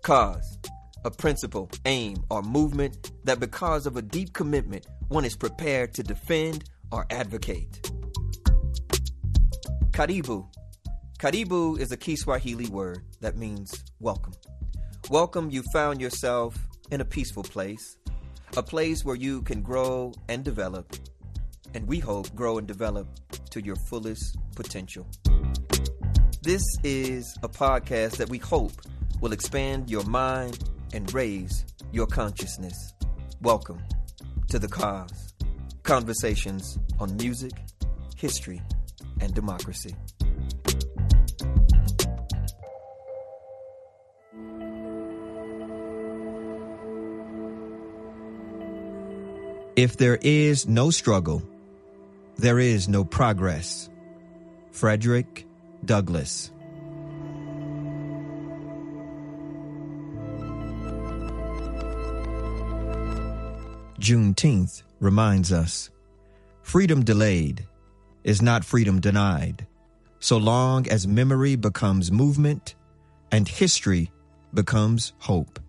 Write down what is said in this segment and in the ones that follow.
Cause, a principle, aim, or movement that because of a deep commitment, one is prepared to defend or advocate. Karibu. Karibu is a Kiswahili word that means welcome. Welcome, you found yourself in a peaceful place, a place where you can grow and develop, and we hope grow and develop to your fullest potential. This is a podcast that we hope will expand your mind and raise your consciousness. Welcome to The Cause, conversations on music, history, and democracy. If there is no struggle, there is no progress. Frederick Douglass. Juneteenth reminds us, freedom delayed is not freedom denied, so long as memory becomes movement and history becomes hope.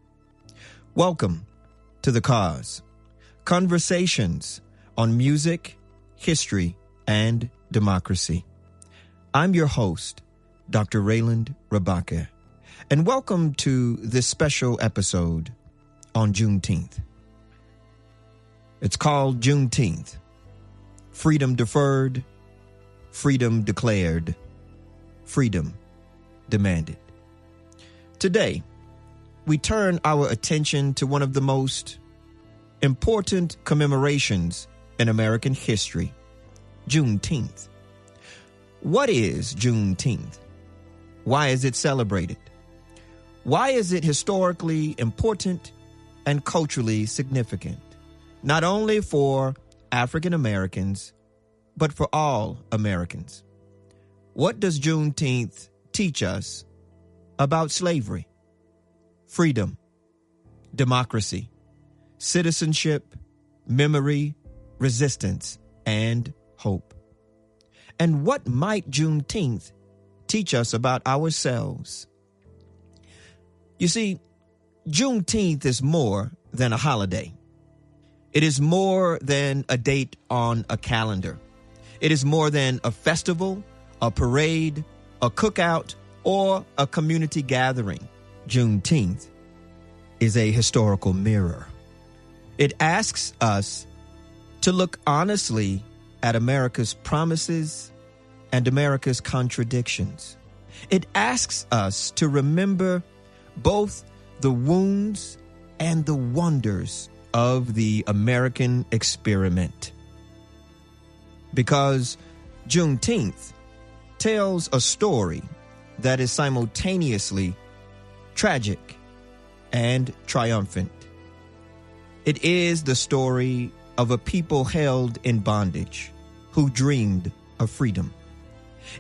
Welcome to The Cause, conversations on music, history, and democracy. I'm your host, Dr. Reiland Rabaka, and welcome to this special episode on Juneteenth. It's called Juneteenth. Freedom deferred, freedom declared, freedom demanded. Today, we turn our attention to one of the most important commemorations in American history, Juneteenth. What is Juneteenth? Why is it celebrated? Why is it historically important and culturally significant? Not only for African Americans, but for all Americans. What does Juneteenth teach us about slavery, freedom, democracy, citizenship, memory, resistance, and hope? And what might Juneteenth teach us about ourselves? You see, Juneteenth is more than a holiday. It is more than a date on a calendar. It is more than a festival, a parade, a cookout, or a community gathering. Juneteenth is a historical mirror. It asks us to look honestly at America's promises and America's contradictions. It asks us to remember both the wounds and the wonders of the American experiment. Because Juneteenth tells a story that is simultaneously tragic and triumphant. It is the story of a people held in bondage who dreamed of freedom.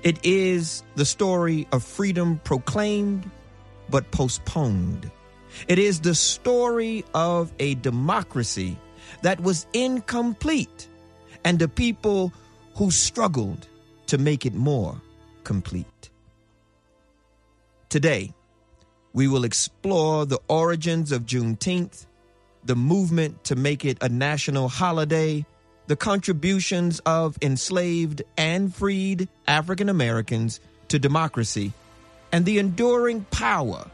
It is the story of freedom proclaimed but postponed. It is the story of a democracy that was incomplete and a people who struggled to make it more complete. Today, we will explore the origins of Juneteenth, the movement to make it a national holiday, the contributions of enslaved and freed African Americans to democracy, and the enduring power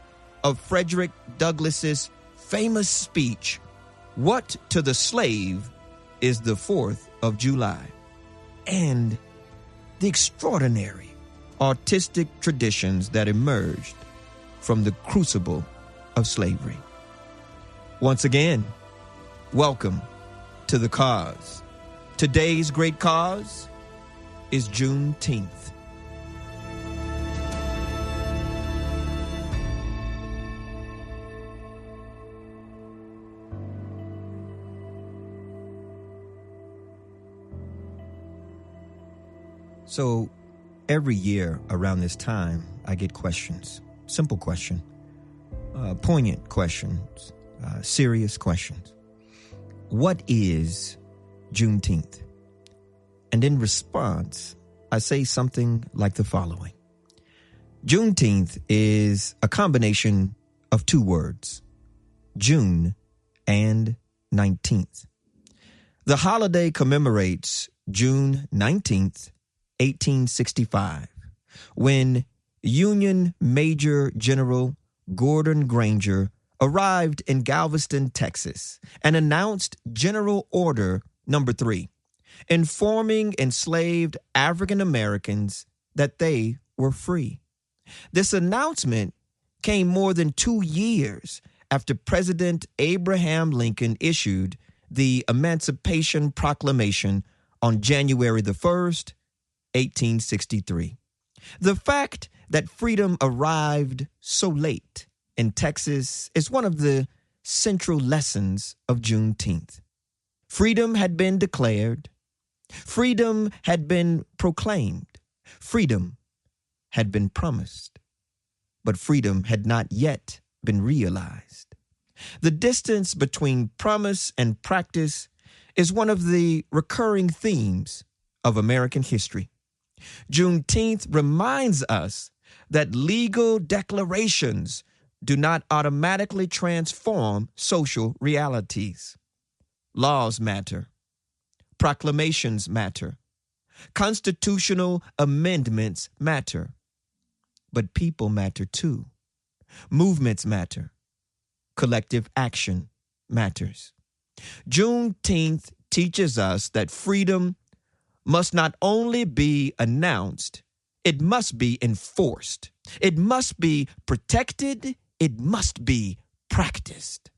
of Frederick Douglass's famous speech, "What to the slave is the 4th of July," and the extraordinary artistic traditions that emerged from the crucible of slavery. Once again, welcome to The Cause. Today's great cause is Juneteenth. So every year around this time, I get questions. Simple question, poignant questions, serious questions. What is Juneteenth? And in response, I say something like the following. Juneteenth is a combination of two words, June and 19th. The holiday commemorates June 19th, 1865, when Union Major General Gordon Granger arrived in Galveston, Texas, and announced General Order No. 3, informing enslaved African Americans that they were free. This announcement came more than 2 years after President Abraham Lincoln issued the Emancipation Proclamation on January the 1st, 1863. The fact that freedom arrived so late in Texas is one of the central lessons of Juneteenth. Freedom had been declared. Freedom had been proclaimed. Freedom had been promised. But freedom had not yet been realized. The distance between promise and practice is one of the recurring themes of American history. Juneteenth reminds us that legal declarations do not automatically transform social realities. Laws matter. Proclamations matter. Constitutional amendments matter. But people matter too. Movements matter. Collective action matters. Juneteenth teaches us that freedom must not only be announced, it must be enforced. It must be protected. It must be practiced.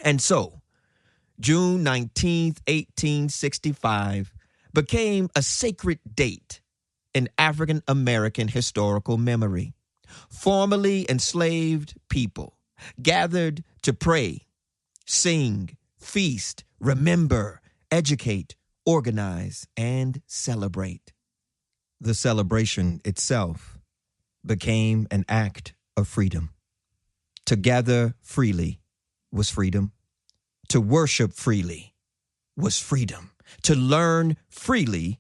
And so, June 19th, 1865 became a sacred date in African American historical memory. Formerly enslaved people gathered to pray, sing, feast, remember, educate, organize, and celebrate. The celebration itself became an act of freedom. To gather freely was freedom. To worship freely was freedom. To learn freely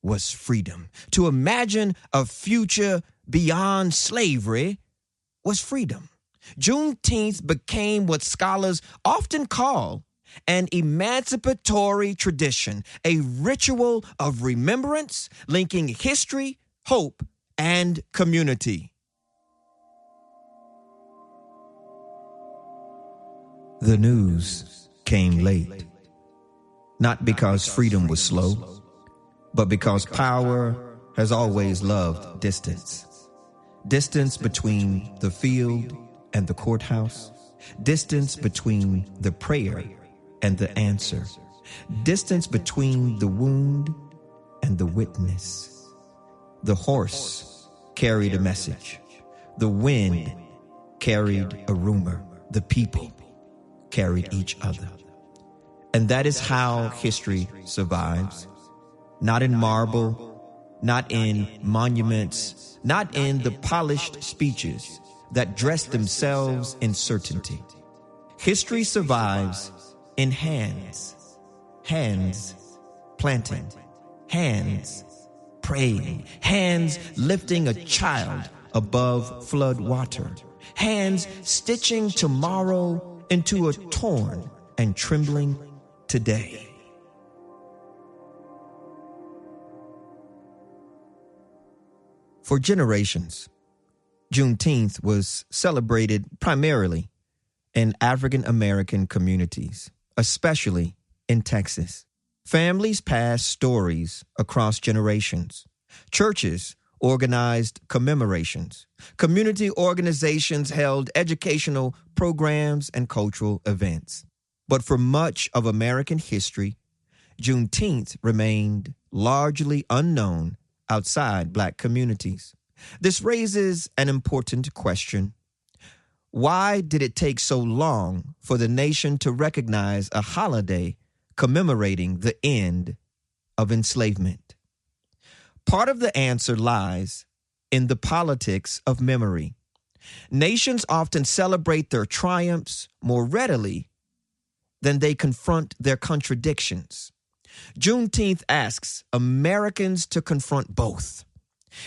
was freedom. To imagine a future beyond slavery was freedom. Juneteenth became what scholars often call an emancipatory tradition, a ritual of remembrance linking history, hope, and community. The news came late, not because freedom was slow, but because power has always loved distance. Distance between the field and the courthouse, distance between the prayer and the answer, distance between the wound and the witness. The horse carried a message. The wind carried a rumor. The people carried each other. And that is how history survives. Not in marble, not in monuments, not in the polished speeches that dress themselves in certainty. History survives in hands. Hands planting. Hands praying. Hands lifting a child above flood water. Hands stitching tomorrow into a torn and trembling today. For generations, Juneteenth was celebrated primarily in African American communities, especially in Texas. Families passed stories across generations. Churches organized commemorations. Community organizations held educational programs and cultural events. But for much of American history, Juneteenth remained largely unknown outside Black communities. This raises an important question. Why did it take so long for the nation to recognize a holiday commemorating the end of enslavement? Part of the answer lies in the politics of memory. Nations often celebrate their triumphs more readily than they confront their contradictions. Juneteenth asks Americans to confront both.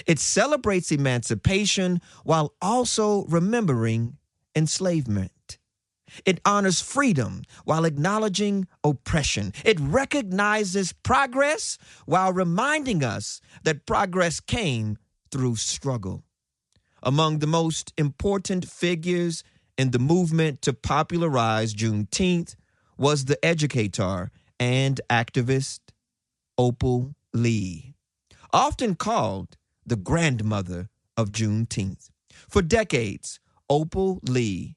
It celebrates emancipation while also remembering enslavement. It honors freedom while acknowledging oppression. It recognizes progress while reminding us that progress came through struggle. Among the most important figures in the movement to popularize Juneteenth was the educator and activist Opal Lee, often called the grandmother of Juneteenth. For decades, Opal Lee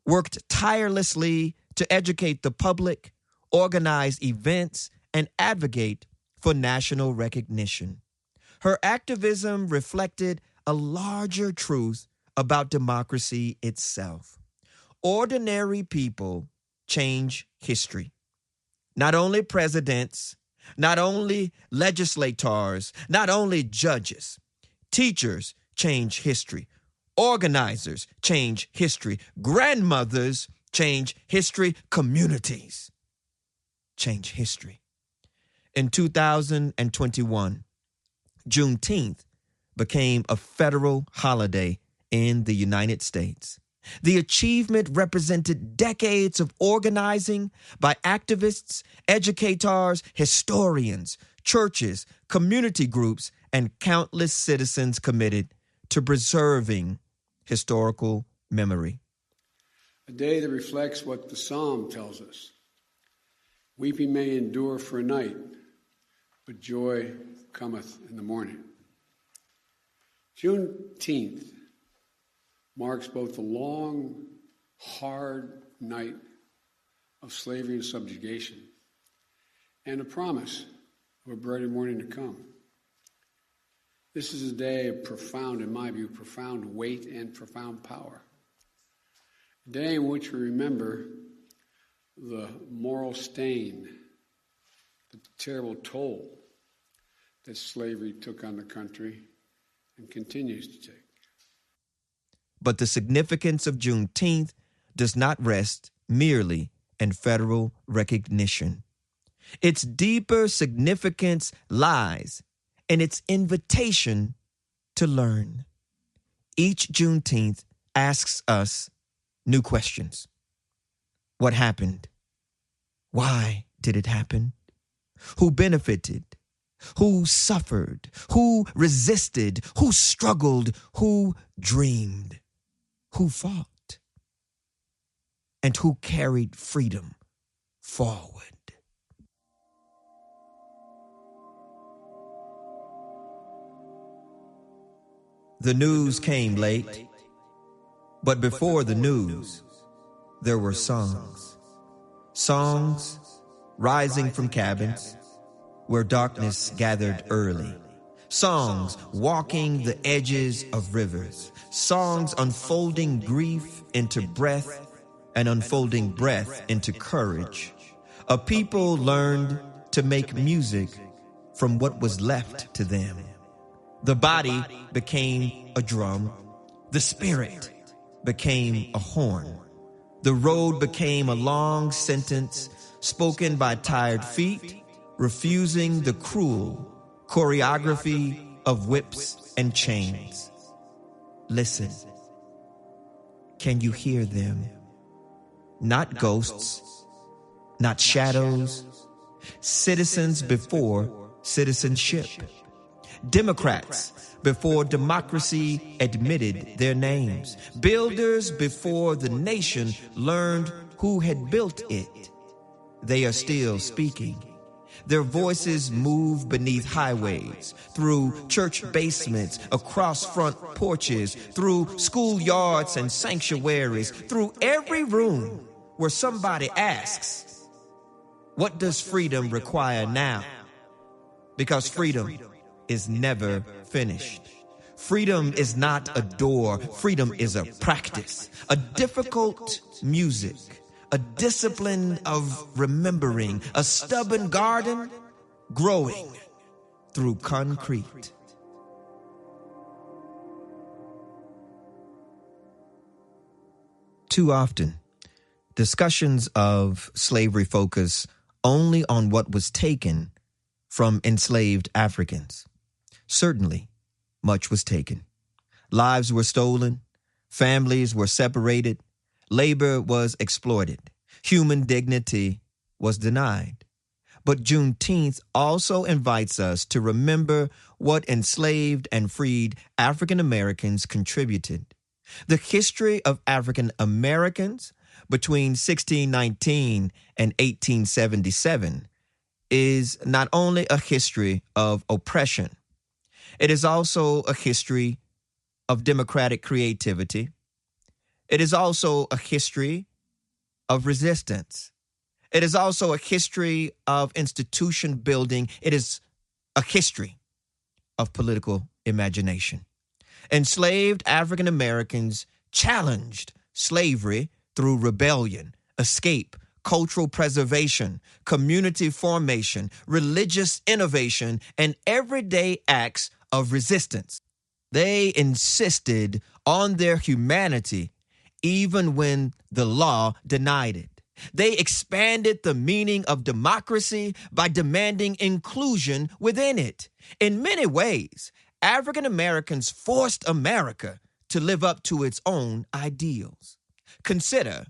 worked tirelessly to educate the public, organize events, and advocate for national recognition. Her activism reflected a larger truth about democracy itself. Ordinary people change history. Not only presidents, not only legislators, not only judges. Teachers change history. Organizers change history. Grandmothers change history. Communities change history. In 2021, Juneteenth became a federal holiday in the United States. The achievement represented decades of organizing by activists, educators, historians, churches, community groups, and countless citizens committed to preserving historical memory. A day that reflects what the Psalm tells us. Weeping may endure for a night, but joy cometh in the morning. Juneteenth marks both the long, hard night of slavery and subjugation and a promise of a brighter morning to come. This is a day of profound, in my view, profound weight and profound power. A day in which we remember the moral stain, the terrible toll that slavery took on the country and continues to take. But the significance of Juneteenth does not rest merely in federal recognition. Its deeper significance lies in its invitation to learn. Each Juneteenth asks us new questions. What happened? Why did it happen? Who benefited? Who suffered? Who resisted? Who struggled? Who dreamed? Who fought? And who carried freedom forward? The news came late, but before the news, there were songs. Songs rising from cabins where darkness gathered early. Songs walking the edges of rivers. Songs unfolding grief into breath and unfolding breath into courage. A people learned to make music from what was left to them. The body became a drum. The spirit became a horn. The road became a long sentence spoken by tired feet, refusing the cruel choreography of whips and chains. Listen. Can you hear them? Not ghosts, not shadows, citizens before citizenship. Democrats before democracy admitted their names. Builders before the nation learned who had built it. They are still speaking. Their voices move beneath highways, through church basements, across front porches, through schoolyards and sanctuaries, through every room where somebody asks, what does freedom require now? Because freedom is never finished. Freedom is not a door. Freedom is a practice, a difficult music, a discipline of remembering, a stubborn garden growing through concrete. Too often, discussions of slavery focus only on what was taken from enslaved Africans. Certainly, much was taken. Lives were stolen, Families were separated. Labor was exploited. Human dignity was denied. But Juneteenth also invites us to remember what enslaved and freed African Americans contributed. The history of African Americans between 1619 and 1877 is not only a history of oppression, it is also a history of democratic creativity. It is also a history of resistance. It is also a history of institution building. It is a history of political imagination. Enslaved African Americans challenged slavery through rebellion, escape, cultural preservation, community formation, religious innovation, and everyday acts of resistance. They insisted on their humanity even when the law denied it. They expanded the meaning of democracy by demanding inclusion within it. In many ways, African Americans forced America to live up to its own ideals. Consider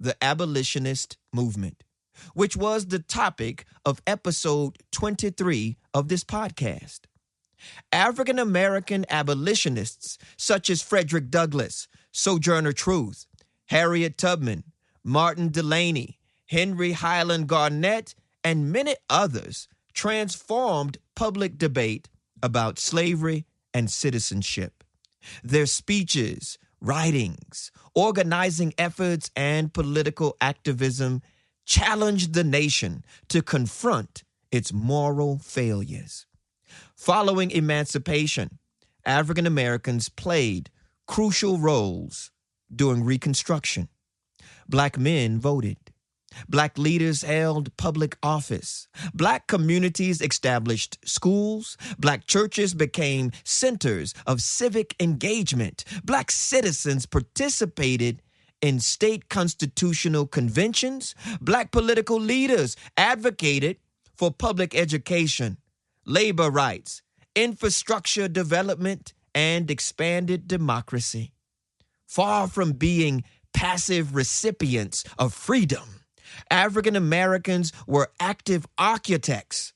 the abolitionist movement, which was the topic of episode 23 of this podcast. African American abolitionists such as Frederick Douglass, Sojourner Truth, Harriet Tubman, Martin Delany, Henry Highland Garnett, and many others transformed public debate about slavery and citizenship. Their speeches, writings, organizing efforts, and political activism challenged the nation to confront its moral failures. Following emancipation, African Americans played crucial roles during Reconstruction. Black men voted. Black leaders held public office. Black communities established schools. Black churches became centers of civic engagement. Black citizens participated in state constitutional conventions. Black political leaders advocated for public education, labor rights, infrastructure development, and expanded democracy. Far from being passive recipients of freedom, African Americans were active architects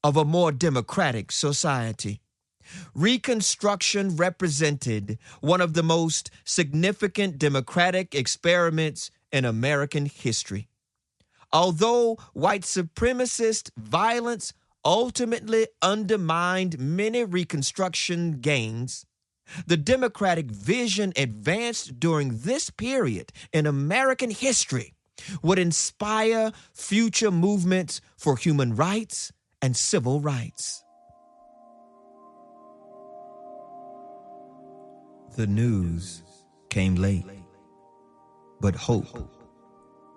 of a more democratic society. Reconstruction represented one of the most significant democratic experiments in American history. Although white supremacist violence ultimately undermined many Reconstruction gains, the democratic vision advanced during this period in American history would inspire future movements for human rights and civil rights. The news came late, but hope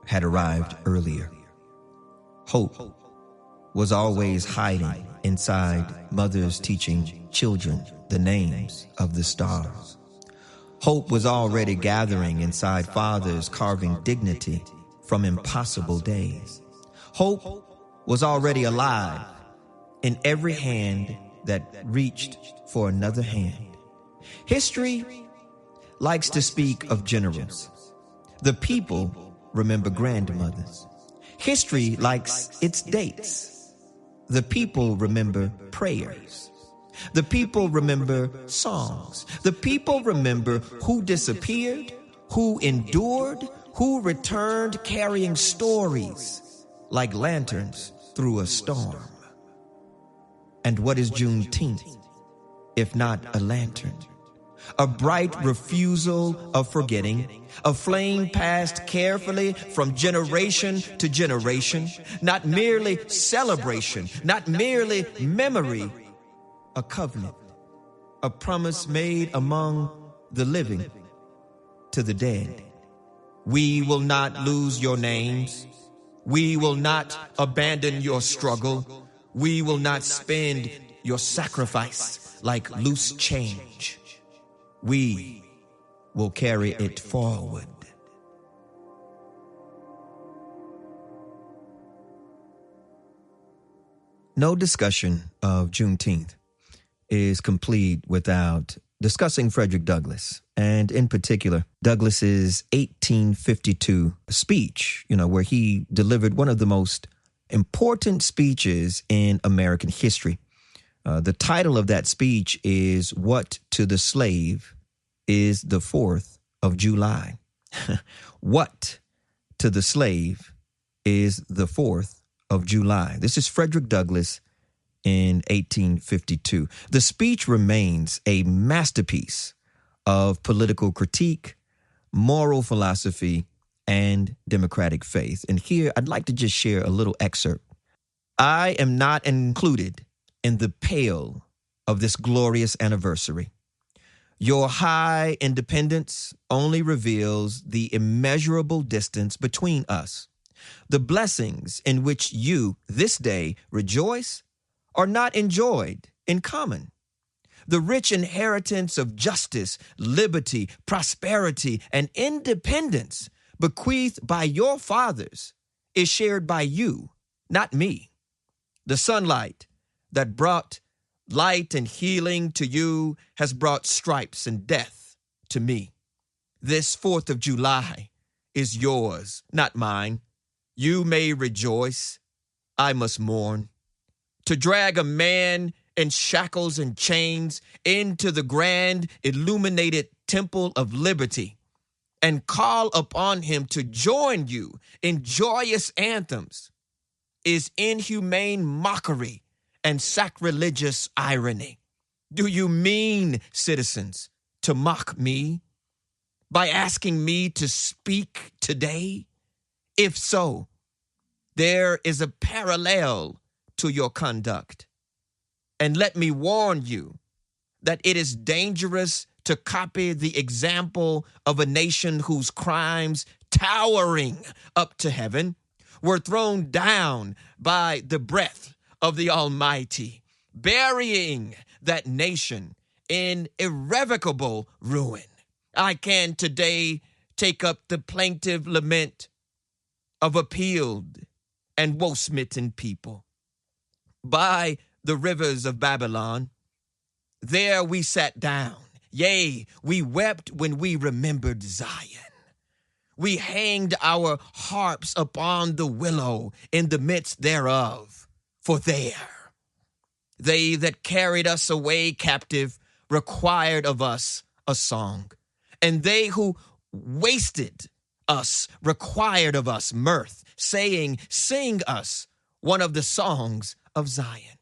had arrived earlier. Hope was always hiding inside mothers teaching children the names of the stars. Hope was already gathering inside fathers carving dignity from impossible days. Hope was already alive in every hand that reached for another hand. History likes to speak of generals. The people remember grandmothers. History likes its dates. The people remember prayers. The people remember songs. The people remember who disappeared, who endured, who returned carrying stories like lanterns through a storm. And what is Juneteenth if not a lantern? A bright refusal of forgetting, a flame passed carefully from generation to generation, not merely celebration, not merely memory, a covenant, a promise made among the living to the dead. We will not lose your names. We will not abandon your struggle. We will not spend your sacrifice like loose change. We will carry it forward. No discussion of Juneteenth is complete without discussing Frederick Douglass, and in particular, Douglass's 1852 speech, where he delivered one of the most important speeches in American history. The title of that speech is "What to the Slave is the 4th of July." What to the slave is the 4th of July. This is Frederick Douglass in 1852. The speech remains a masterpiece of political critique, moral philosophy, and democratic faith. And here I'd like to just share a little excerpt. I am not included in the pale of this glorious anniversary. Your high independence only reveals the immeasurable distance between us. The blessings in which you this day rejoice are not enjoyed in common. The rich inheritance of justice, liberty, prosperity, and independence bequeathed by your fathers is shared by you, not me. The sunlight that brought light and healing to you has brought stripes and death to me. This 4th of July is yours, not mine. You may rejoice. I must mourn. To drag a man in shackles and chains into the grand illuminated temple of liberty and call upon him to join you in joyous anthems is inhumane mockery and sacrilegious irony. Do you mean, citizens, to mock me by asking me to speak today? If so, there is a parallel to your conduct. And let me warn you that it is dangerous to copy the example of a nation whose crimes, towering up to heaven, were thrown down by the breath of the Almighty, burying that nation in irrevocable ruin. I can today take up the plaintive lament of a peeled and woe-smitten people. By the rivers of Babylon, there we sat down. Yea, we wept when we remembered Zion. We hanged our harps upon the willow in the midst thereof. For there, they that carried us away captive required of us a song, and they who wasted us required of us mirth, saying, sing us one of the songs of Zion.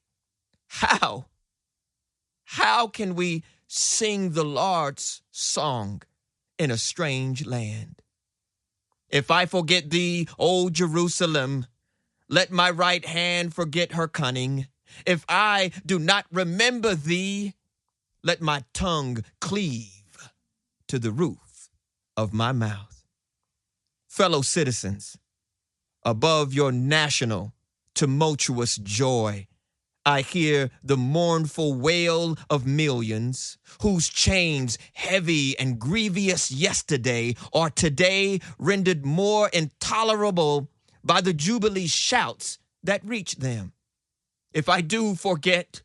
How can we sing the Lord's song in a strange land? If I forget thee, O Jerusalem, let my right hand forget her cunning. If I do not remember thee, let my tongue cleave to the roof of my mouth. Fellow citizens, above your national tumultuous joy, I hear the mournful wail of millions whose chains, heavy and grievous yesterday, are today rendered more intolerable by the jubilee shouts that reach them. If I do forget,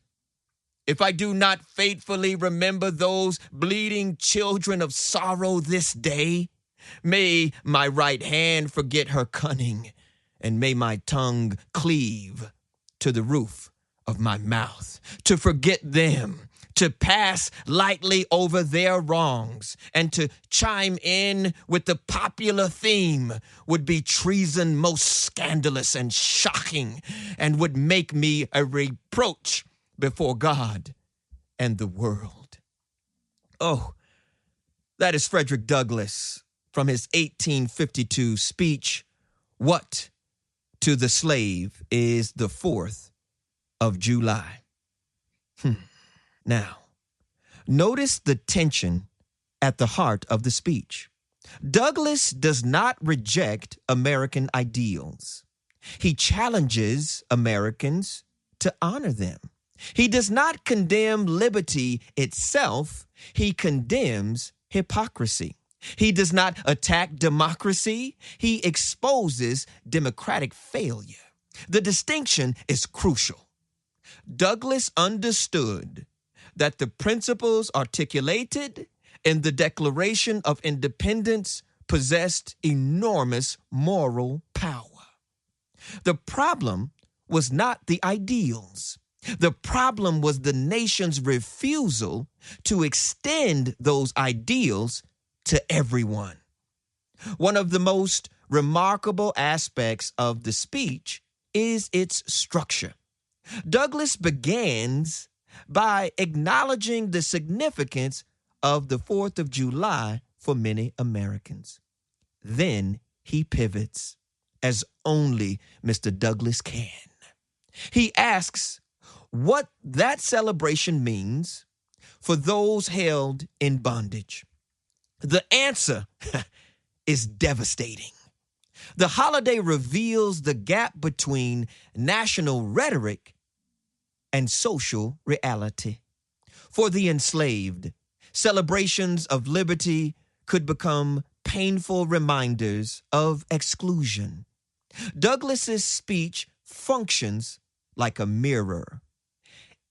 if I do not faithfully remember those bleeding children of sorrow this day, may my right hand forget her cunning, and may my tongue cleave to the roof of my mouth. To forget them, to pass lightly over their wrongs, and to chime in with the popular theme would be treason most scandalous and shocking, and would make me a reproach before God and the world. Oh, that is Frederick Douglass from his 1852 speech, What to the Slave is the 4th of July. Now, notice the tension at the heart of the speech. Douglass does not reject American ideals. He challenges Americans to honor them. He does not condemn liberty itself. He condemns hypocrisy. He does not attack democracy. He exposes democratic failure. The distinction is crucial. Douglass understood that the principles articulated in the Declaration of Independence possessed enormous moral power. The problem was not the ideals. The problem was the nation's refusal to extend those ideals to everyone. One of the most remarkable aspects of the speech is its structure. Douglass begins by acknowledging the significance of the 4th of July for many Americans. Then he pivots, as only Mr. Douglass can. He asks what that celebration means for those held in bondage. The answer is devastating. The holiday reveals the gap between national rhetoric and social reality. For the enslaved, celebrations of liberty could become painful reminders of exclusion. Douglass's speech functions like a mirror.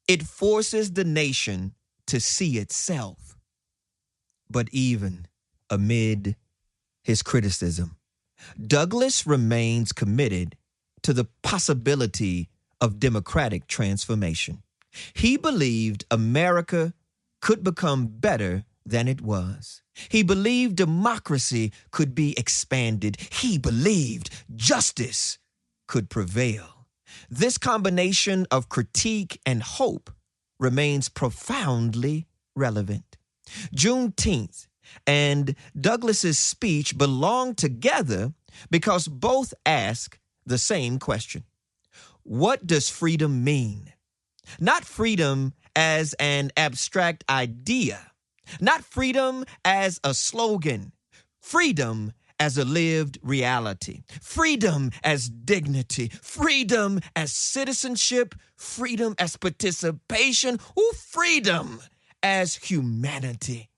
It forces the nation to see itself. But even amid his criticism, Douglass remains committed to the possibility of democratic transformation. He believed America could become better than it was. He believed democracy could be expanded. He believed justice could prevail. This combination of critique and hope remains profoundly relevant. Juneteenth and Douglass's speech belong together because both ask the same question. What does freedom mean? Not freedom as an abstract idea, not freedom as a slogan, freedom as a lived reality, freedom as dignity, freedom as citizenship, freedom as participation, freedom as humanity.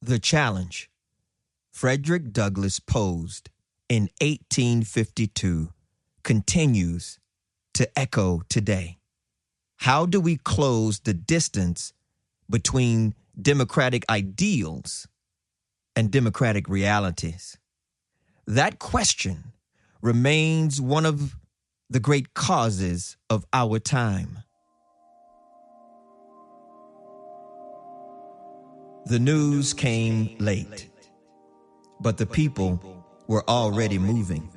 The challenge Frederick Douglass posed in 1852 continues to echo today. How do we close the distance between democratic ideals and democratic realities? That question remains one of the great causes of our time. The news came late, but the people were already moving,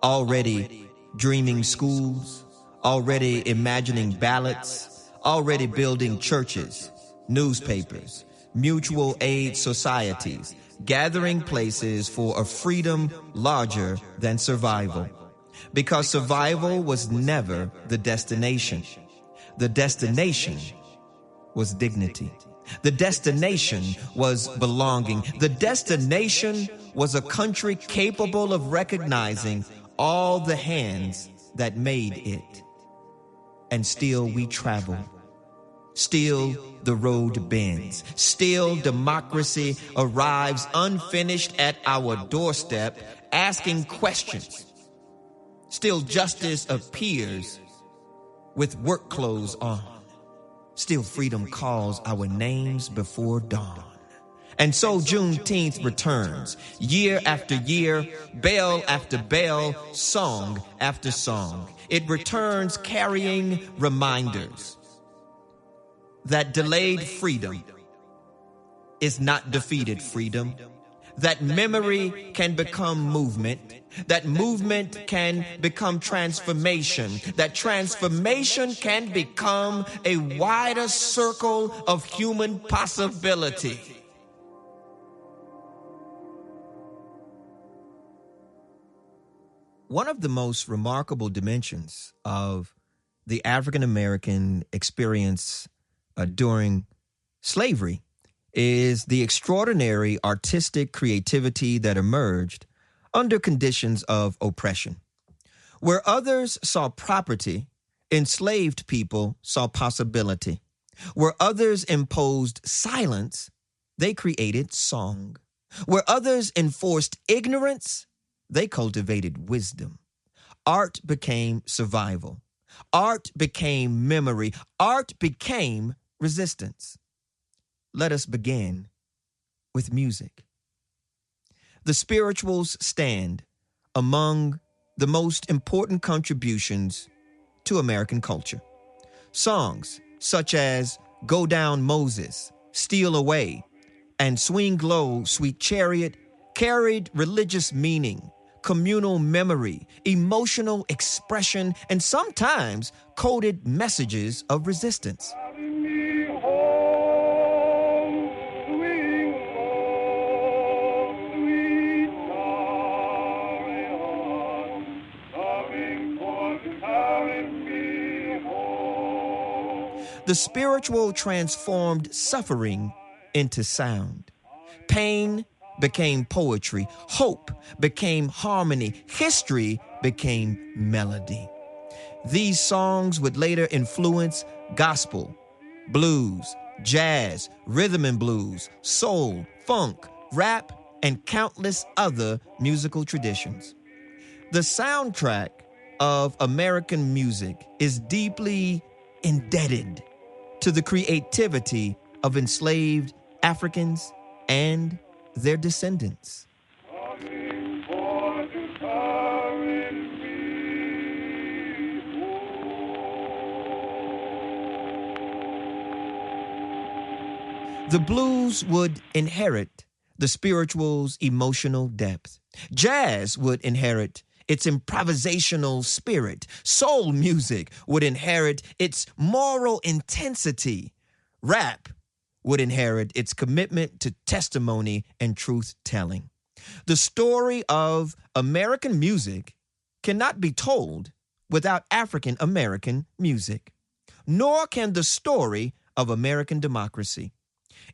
already dreaming schools, already imagining ballots, already building churches, newspapers, mutual aid societies, gathering places for a freedom larger than survival. Because survival was never the destination. The destination was dignity. The destination was belonging. The destination was a country capable of recognizing all the hands that made it. And still we travel. Still the road bends. Still democracy arrives unfinished at our doorstep, asking questions. Still justice appears with work clothes on. Still freedom calls our names before dawn. And so Juneteenth returns, year after year, bell after bell, song after song. It returns carrying reminders that delayed freedom is not defeated freedom, that memory can become movement, that movement can become transformation, that transformation can become a wider circle of human possibility. One of the most remarkable dimensions of the African American experience during slavery is the extraordinary artistic creativity that emerged under conditions of oppression. Where others saw property, enslaved people saw possibility. Where others imposed silence, they created song. Where others enforced ignorance, they cultivated wisdom. Art became survival. Art became memory. Art became resistance. Let us begin with music. The spirituals stand among the most important contributions to American culture. Songs such as Go Down Moses, Steal Away, and Swing Low, Sweet Chariot carried religious meaning, communal memory, emotional expression, and sometimes coded messages of resistance. The spiritual transformed suffering into sound. Pain became poetry. Hope became harmony. History became melody. These songs would later influence gospel, blues, jazz, rhythm and blues, soul, funk, rap, and countless other musical traditions. The soundtrack of American music is deeply indebted to the creativity of enslaved Africans and their descendants. The blues would inherit the spiritual's emotional depth. Jazz would inherit its improvisational spirit. Soul music would inherit its moral intensity. Rap would inherit its commitment to testimony and truth-telling. The story of American music cannot be told without African American music, nor can the story of American democracy.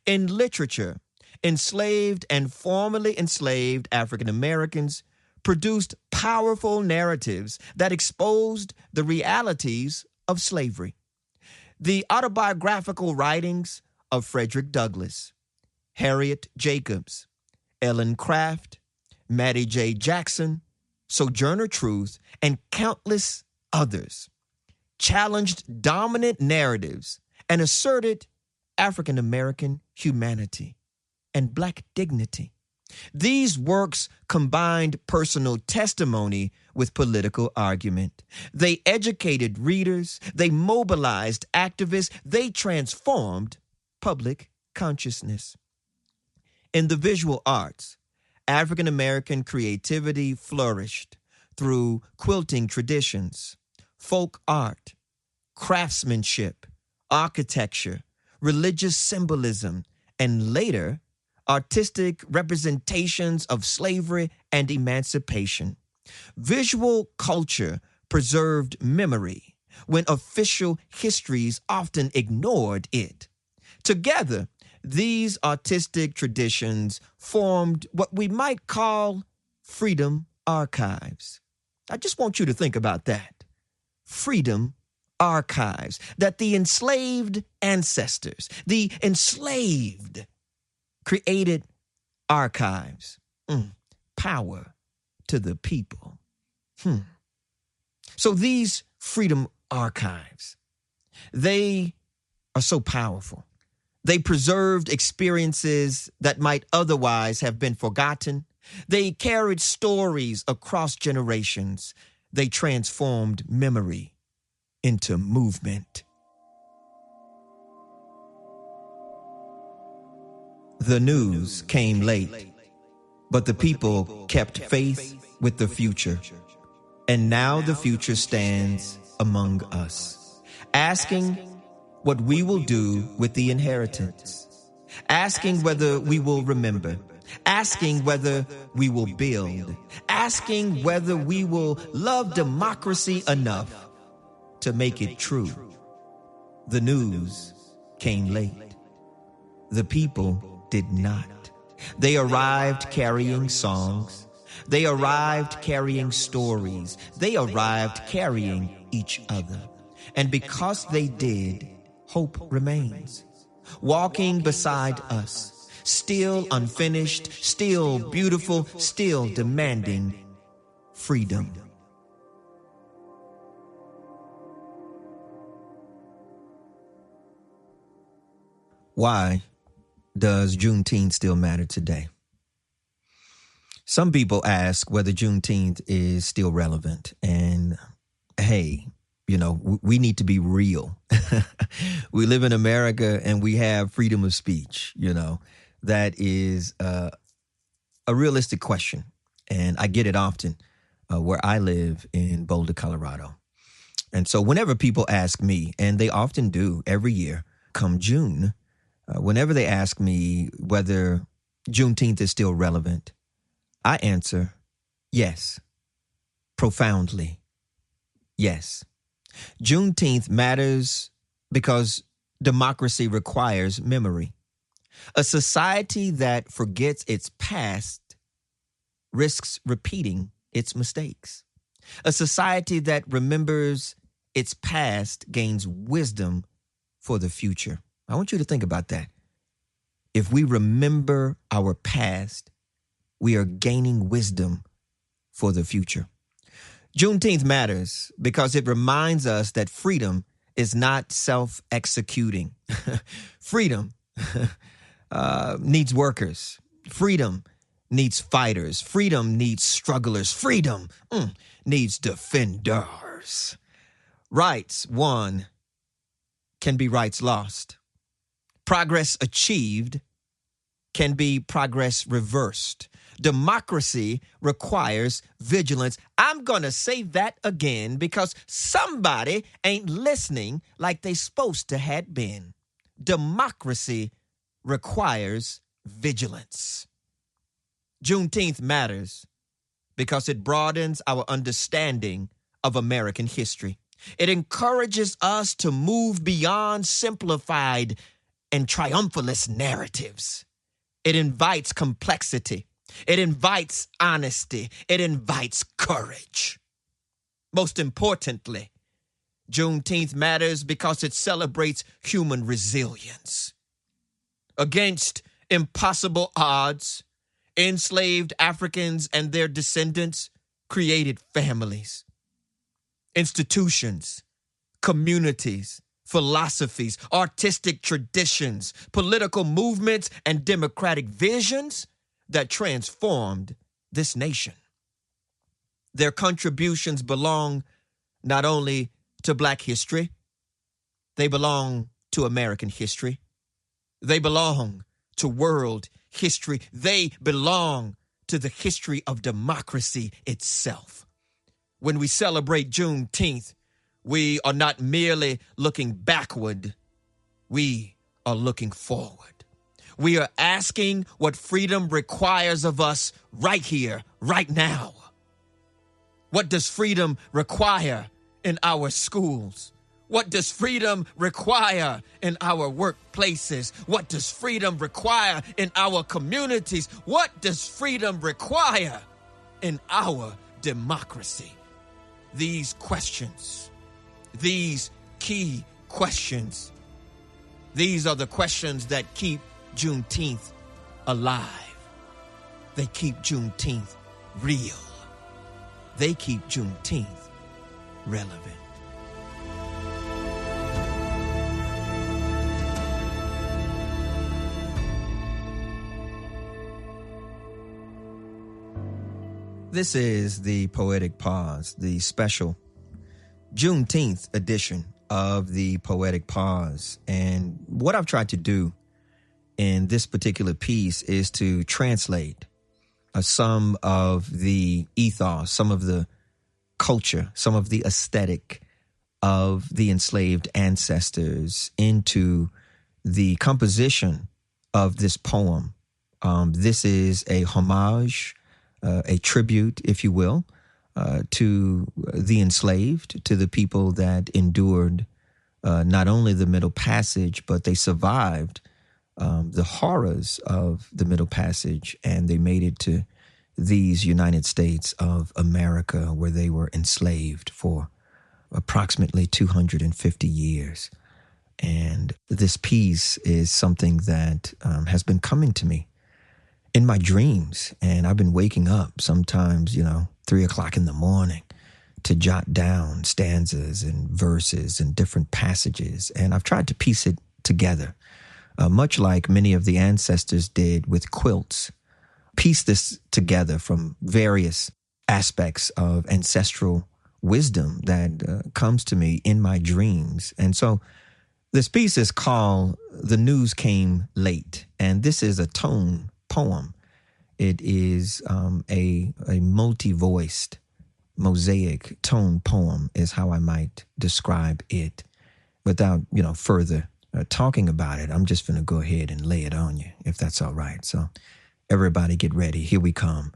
In literature, enslaved and formerly enslaved African Americans produced powerful narratives that exposed the realities of slavery. The autobiographical writings of Frederick Douglass, Harriet Jacobs, Ellen Craft, Maddie J. Jackson, Sojourner Truth, and countless others challenged dominant narratives and asserted African American humanity and Black dignity. These works combined personal testimony with political argument. They educated readers, they mobilized activists, they transformed public consciousness. In the visual arts, African American creativity flourished through quilting traditions, folk art, craftsmanship, architecture, religious symbolism, and later, artistic representations of slavery and emancipation. Visual culture preserved memory when official histories often ignored it. Together, these artistic traditions formed what we might call freedom archives. I just want you to think about that. Freedom archives, that the enslaved ancestors, the enslaved created archives. Power to the people. So these freedom archives, they are so powerful. They preserved experiences that might otherwise have been forgotten. They carried stories across generations. They transformed memory into movement. The news came late, but the people kept faith with the future. And now the future stands among us, asking what we will do with the inheritance, asking whether we will remember, asking whether we will build, asking whether we will love democracy enough to make it true. The news came late. The people did not. They arrived carrying songs. They arrived carrying stories. They arrived carrying each other. And because they did, hope remains, walking beside us, still unfinished, still beautiful, still demanding freedom. Why does Juneteenth still matter today? Some people ask whether Juneteenth is still relevant. And hey, we need to be real. We live in America and we have freedom of speech. That is a realistic question. And I get it often where I live in Boulder, Colorado. And so whenever people ask me, and they often do every year come June, whenever they ask me whether Juneteenth is still relevant, I answer yes, profoundly yes. Juneteenth matters because democracy requires memory. A society that forgets its past risks repeating its mistakes. A society that remembers its past gains wisdom for the future. I want you to think about that. If we remember our past, we are gaining wisdom for the future. Juneteenth matters because it reminds us that freedom is not self-executing. Freedom needs workers. Freedom needs fighters. Freedom needs strugglers. Freedom needs defenders. Rights won can be rights lost. Progress achieved can be progress reversed. Democracy requires vigilance. I'm going to say that again because somebody ain't listening like they supposed to had been. Democracy requires vigilance. Juneteenth matters because it broadens our understanding of American history. It encourages us to move beyond simplified and triumphalist narratives. It invites complexity. It invites honesty. It invites courage. Most importantly, Juneteenth matters because it celebrates human resilience. Against impossible odds, enslaved Africans and their descendants created families, institutions, communities, philosophies, artistic traditions, political movements, and democratic visions that transformed this nation. Their contributions belong not only to Black history, they belong to American history. They belong to world history. They belong to the history of democracy itself. When we celebrate Juneteenth, we are not merely looking backward, we are looking forward. We are asking what freedom requires of us right here, right now. What does freedom require in our schools? What does freedom require in our workplaces? What does freedom require in our communities? What does freedom require in our democracy? These questions, these key questions, these are the questions that keep Juneteenth alive. They keep Juneteenth real. They keep Juneteenth relevant. This is the Poetic Pause, the special Juneteenth edition of the Poetic Pause. And what I've tried to do in this particular piece is to translate some of the ethos, some of the culture, some of the aesthetic of the enslaved ancestors into the composition of this poem. This is a homage, a tribute, if you will, to the enslaved, to the people that endured not only the Middle Passage, but they survived the horrors of the Middle Passage, and they made it to these United States of America where they were enslaved for approximately 250 years. And this piece is something that has been coming to me in my dreams. And I've been waking up sometimes, 3 o'clock in the morning to jot down stanzas and verses and different passages. And I've tried to piece it together much like many of the ancestors did with quilts, piece this together from various aspects of ancestral wisdom that comes to me in my dreams. And so this piece is called The News Came Late, and this is a tone poem. It is a multi-voiced, mosaic tone poem is how I might describe it. Without, further talking about it, I'm just going to go ahead and lay it on you, if that's all right. So everybody get ready. Here we come.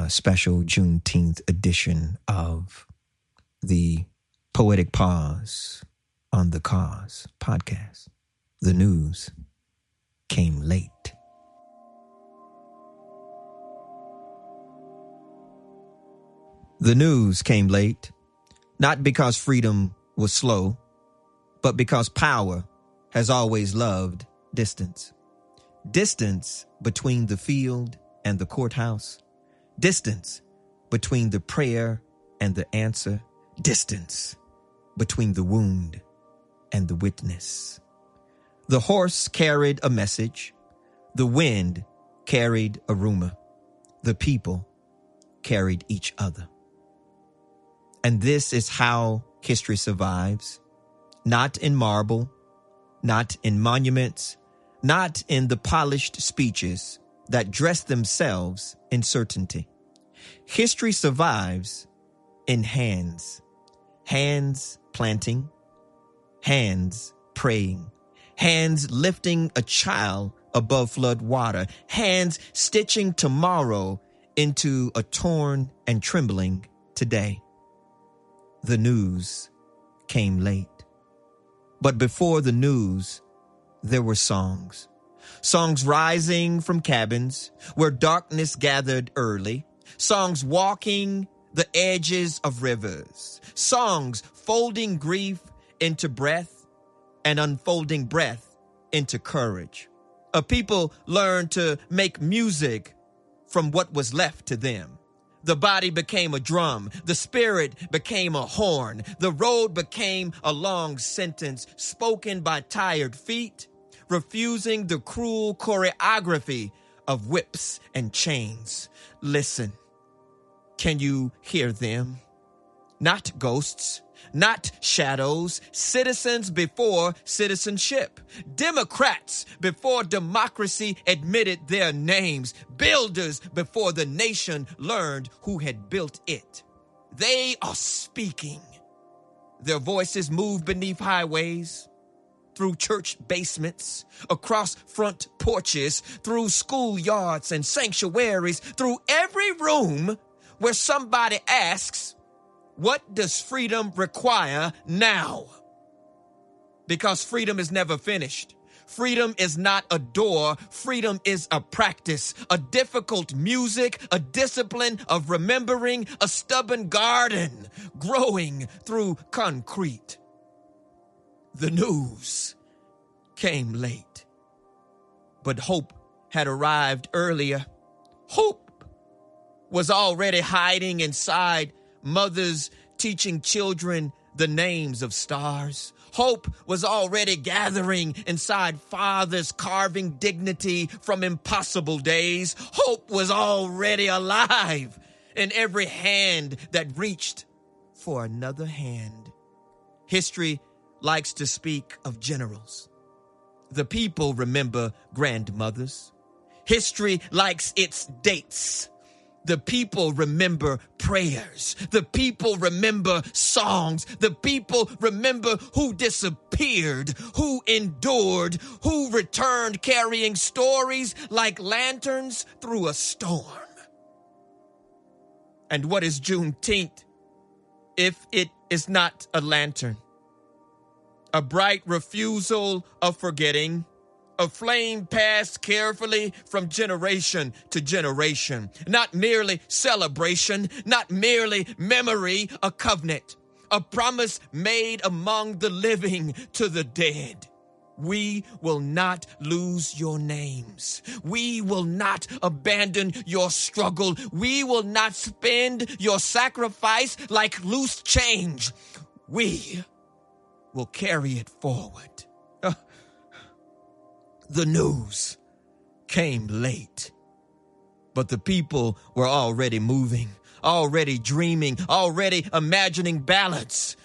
Special Juneteenth edition of the Poetic Pause on the Cause podcast. The news came late. The news came late, not because freedom was slow, but because power has always loved distance. Distance between the field and the courthouse. Distance between the prayer and the answer. Distance between the wound and the witness. The horse carried a message. The wind carried a rumor. The people carried each other. And this is how history survives. Not in marble, not in monuments, not in the polished speeches that dress themselves in certainty. History survives in hands. Hands planting, hands praying, hands lifting a child above flood water, hands stitching tomorrow into a torn and trembling today. The news came late. But before the news, there were songs. Songs rising from cabins where darkness gathered early. Songs walking the edges of rivers. Songs folding grief into breath and unfolding breath into courage. A people learned to make music from what was left to them. The body became a drum. The spirit became a horn. The road became a long sentence spoken by tired feet, refusing the cruel choreography of whips and chains. Listen, can you hear them? Not ghosts, not shadows, citizens before citizenship, Democrats before democracy admitted their names, builders before the nation learned who had built it. They are speaking. Their voices move beneath highways, through church basements, across front porches, through schoolyards and sanctuaries, through every room where somebody asks, what does freedom require now? Because freedom is never finished. Freedom is not a door. Freedom is a practice, a difficult music, a discipline of remembering, a stubborn garden growing through concrete. The news came late, but hope had arrived earlier. Hope was already hiding inside mothers teaching children the names of stars. Hope was already gathering inside fathers carving dignity from impossible days. Hope was already alive in every hand that reached for another hand. History likes to speak of generals. The people remember grandmothers. History likes its dates. The people remember prayers. The people remember songs. The people remember who disappeared, who endured, who returned carrying stories like lanterns through a storm. And what is Juneteenth if it is not a lantern? A bright refusal of forgetting, a flame passed carefully from generation to generation. Not merely celebration, not merely memory, a covenant, a promise made among the living to the dead. We will not lose your names. We will not abandon your struggle. We will not spend your sacrifice like loose change. We will carry it forward. The news came late, but the people were already moving, already dreaming, already imagining ballads,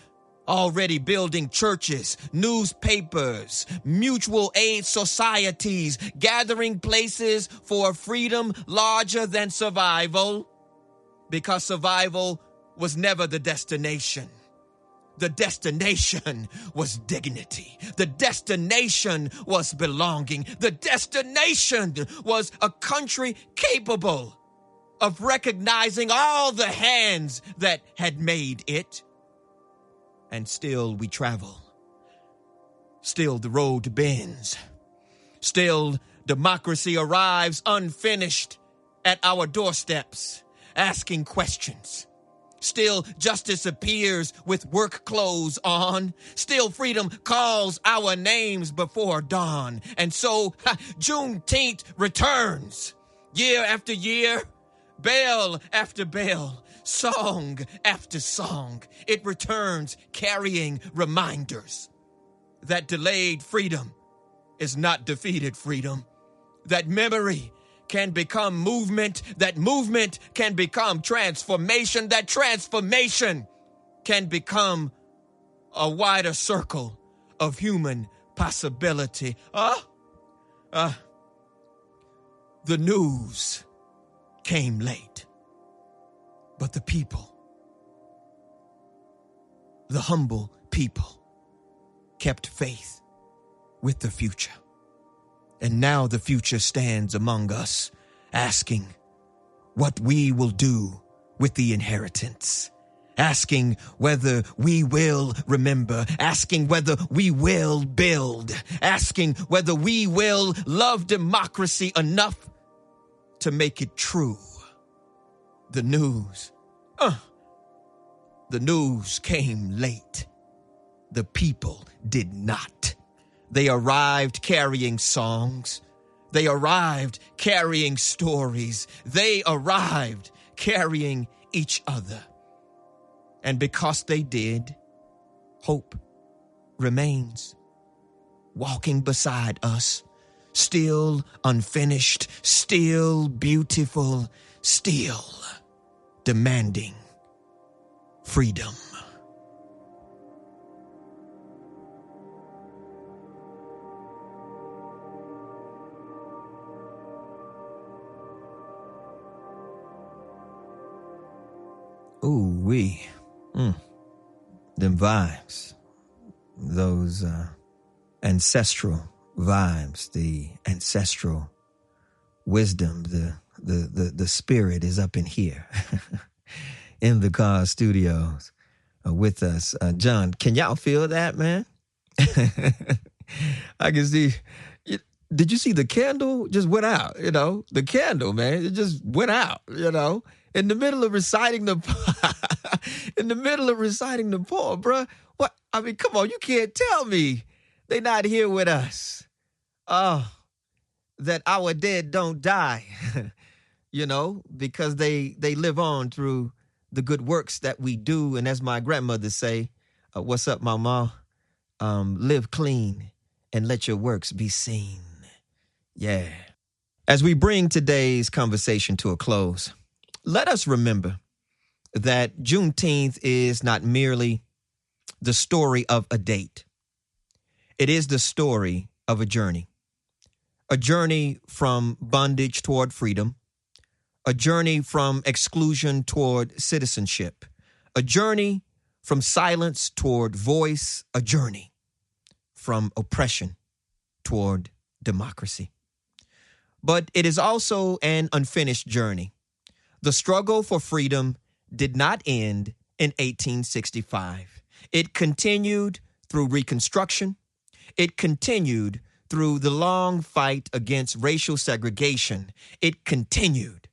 already building churches, newspapers, mutual aid societies, gathering places for freedom larger than survival, because survival was never the destination. The destination was dignity. The destination was belonging. The destination was a country capable of recognizing all the hands that had made it. And still we travel. Still the road bends. Still democracy arrives unfinished at our doorsteps, asking questions. Still justice appears with work clothes on. Still freedom calls our names before dawn. And so Juneteenth returns year after year, bell after bell, song after song. It returns carrying reminders that delayed freedom is not defeated freedom, that memory can become movement, that movement can become transformation, that transformation can become a wider circle of human possibility. The news came late, but the people, the humble people, kept faith with the future. And now the future stands among us, asking what we will do with the inheritance, asking whether we will remember, asking whether we will build, asking whether we will love democracy enough to make it true. The news came late. The people did not. They arrived carrying songs. They arrived carrying stories. They arrived carrying each other. And because they did, hope remains, walking beside us, still unfinished, still beautiful, still demanding freedom. Ooh-wee. Them vibes. Those ancestral vibes, the ancestral wisdom, the spirit is up in here in the car studios with us. John, can y'all feel that, man? I can see. Did you see the candle just went out? The candle, man, it just went out, in the middle of reciting the poem, bruh. What? I mean, come on, you can't tell me they not here with us. Oh, that our dead don't die, because they live on through the good works that we do. And as my grandmother say, what's up, mama? Live clean and let your works be seen. Yeah. As we bring today's conversation to a close, let us remember that Juneteenth is not merely the story of a date. It is the story of a journey from bondage toward freedom, a journey from exclusion toward citizenship, a journey from silence toward voice, a journey from oppression toward democracy. But it is also an unfinished journey. The struggle for freedom did not end in 1865. It continued through Reconstruction. It continued through the long fight against racial segregation. It continued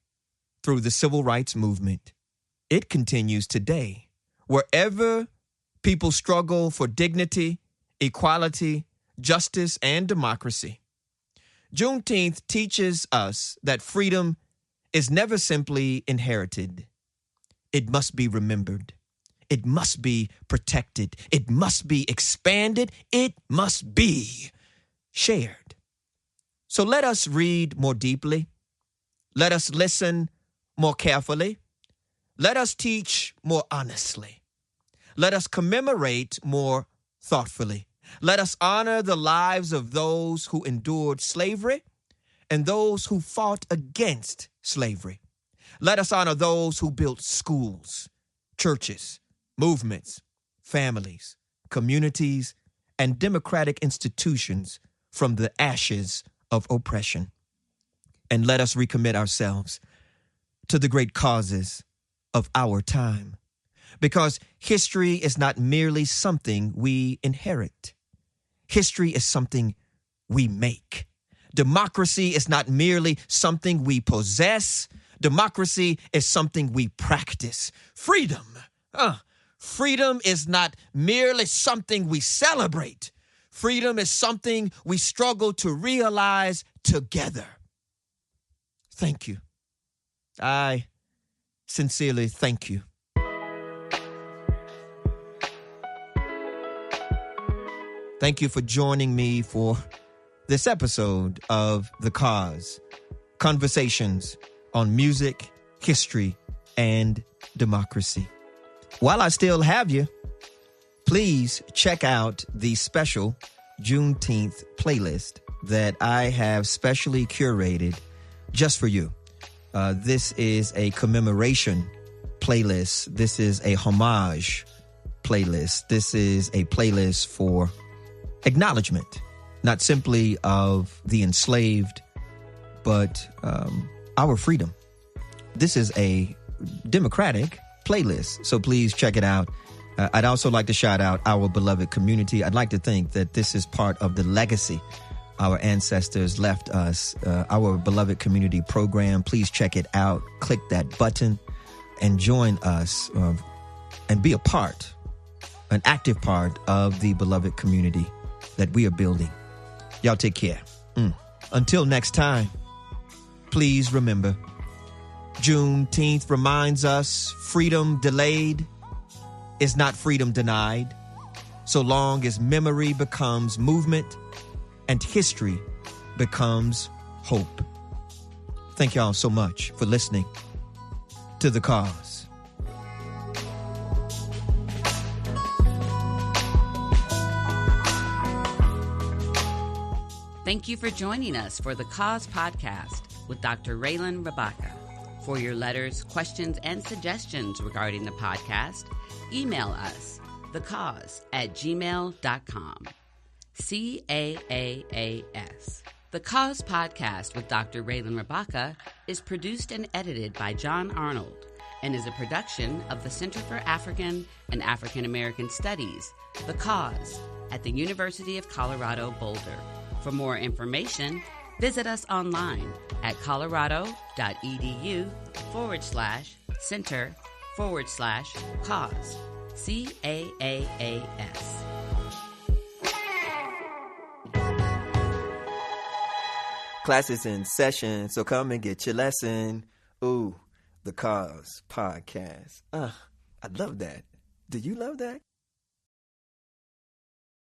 through the civil rights movement. It continues today. Wherever people struggle for dignity, equality, justice, and democracy, Juneteenth teaches us that freedom is never simply inherited. It must be remembered. It must be protected. It must be expanded. It must be shared. So let us read more deeply. Let us listen more carefully. Let us teach more honestly. Let us commemorate more thoughtfully. Let us honor the lives of those who endured slavery and those who fought against slavery. Let us honor those who built schools, churches, movements, families, communities, and democratic institutions from the ashes of oppression. And let us recommit ourselves to the great causes of our time. Because history is not merely something we inherit. History is something we make. Democracy is not merely something we possess. Democracy is something we practice. Freedom is not merely something we celebrate. Freedom is something we struggle to realize together. Thank you. I sincerely thank you. Thank you for joining me for this episode of The Cause, Conversations on Music, History, and Democracy. While I still have you, please check out the special Juneteenth playlist that I have specially curated just for you. This is a commemoration playlist. This is a homage playlist. This is a playlist for acknowledgement, not simply of the enslaved, but our freedom. This is a democratic playlist, so please check it out. I'd also like to shout out our beloved community. I'd like to think that this is part of the legacy our ancestors left us, our beloved community program. Please check it out. Click that button and join us and be a part, an active part of the beloved community that we are building. Y'all take care. Until next time, please remember, Juneteenth reminds us freedom delayed is not freedom denied, so long as memory becomes movement and history becomes hope. Thank y'all so much for listening to The Cause. Thank you for joining us for The Cause podcast with Dr. Reiland Rabaka. For your letters, questions, and suggestions regarding the podcast, email us thecause@gmail.com. CAAAS. The Cause podcast with Dr. Reiland Rabaka is produced and edited by John Arnold and is a production of the Center for African and African American Studies, The Cause, at the University of Colorado Boulder. For more information, visit us online at colorado.edu/center/cause. CAAAS. Class is in session, so come and get your lesson. Ooh, The Cause podcast. I love that. Do you love that?